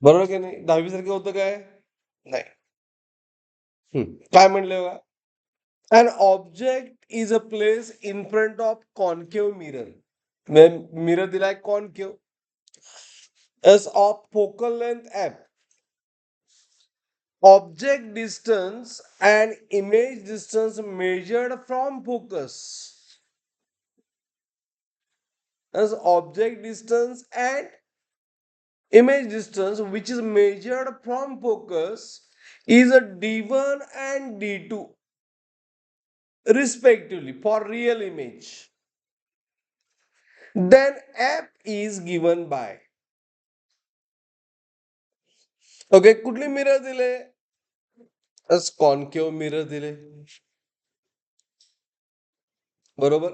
बरोबर की नाही? 10वी सारखं होतं काय? नाही. काय म्हणले बघा? An object is a place in front of concave mirror. Mirror दिलाय concave as of focal length f. Object distance and image distance measured from focus as object distance and image distance which is measured from focus is a d1 and d2 respectively for real image. Then f is given by. Okay, कुठली mirror दिले? Concave mirror दिले, बरोबर.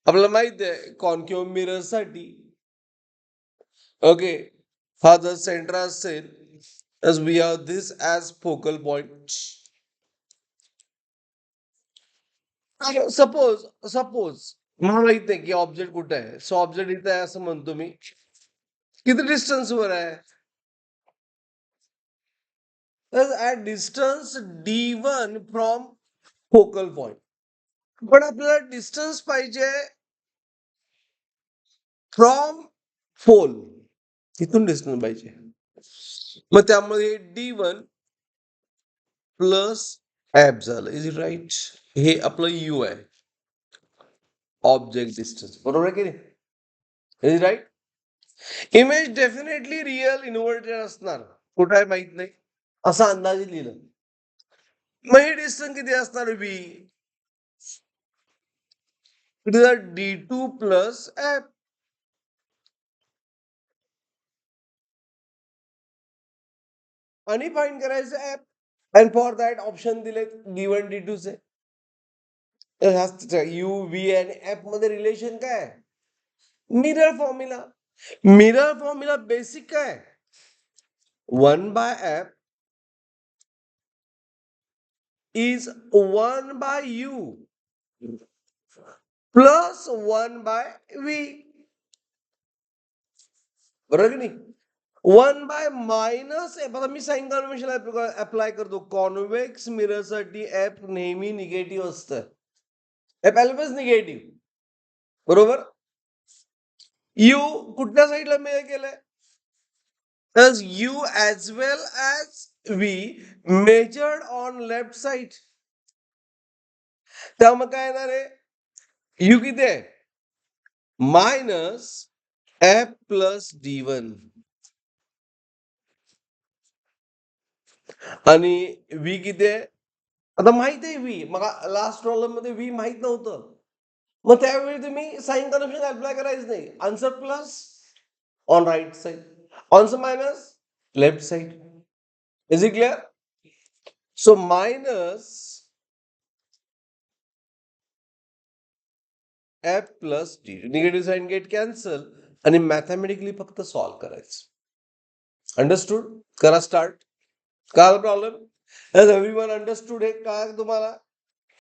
आपल्याला माहित आहे concave mirror साठी okay हा जर सेंटर असेल as we have this as focal point. Suppose मला माहित नाही की ऑब्जेक्ट कुठे आहे, सो ऑब्जेक्ट इथे आहे असं म्हणतो मी. किती डिस्टन्स वर आहे? At distance d1 from focal point. पण आपल्याला डिस्टन्स पाहिजे फ्रॉम फोल, इथून डिस्टन्स पाहिजे. मग त्यामध्ये d1 प्लस ऍप झालं. Is it right? हे आपलं यू आहे, ऑब्जेक्ट डिस्टन्स, बरोबर आहे की नाही? Is right. Image definitely real inverted असणार, कुठं आहे माहित नाही, असं अंदाजे लिहिलं. मग हे डिस्टन्स किती असणार? बी it is d2 plus app. आणि फाइंड करायचं app. And for that option दिले d1 d2 चे. यू व्ही आणि ऍप मध्ये रिलेशन काय? Mirror formula. Mirror formula basic काय? 1 by f is 1 by u plus 1 by v. बरोबर की नाही? 1 by मायनस एफ. आता मी साइन कन्व्हेन्शन अप्लाय करतो. कॉन्व्हेक्स मिरर साठी एफ नेहमी निगेटिव्ह असतं. एफ ऑलवेज निगेटिव्ह, बरोबर. यू कुठल्या साईडला मेजर केलंय? Thus u as well as v measured on left side. त्यामुळे काय येणार आहे? यू किती आहे? मायनस एफ प्लस d1 आणि व्ही किती आहे? आता माहित आहे व्ही, मग लास्ट प्रॉब्लेम मध्ये व्ही माहित नव्हतं. मग त्यावेळी तुम्ही साइन कन्व्हेन्शन अप्लाय करायचं नाही. Answer plus on right side, answer minus left side. Is it clear? So minus F plus D, negative sign get cancel आणि मॅथमॅटिकली फक्त सॉल्व्ह करायचं. अंडरस्टूड? करा स्टार्ट. काय प्रॉब्लेम? एव्हरीवन अंडरस्टूड हे काय तुम्हाला?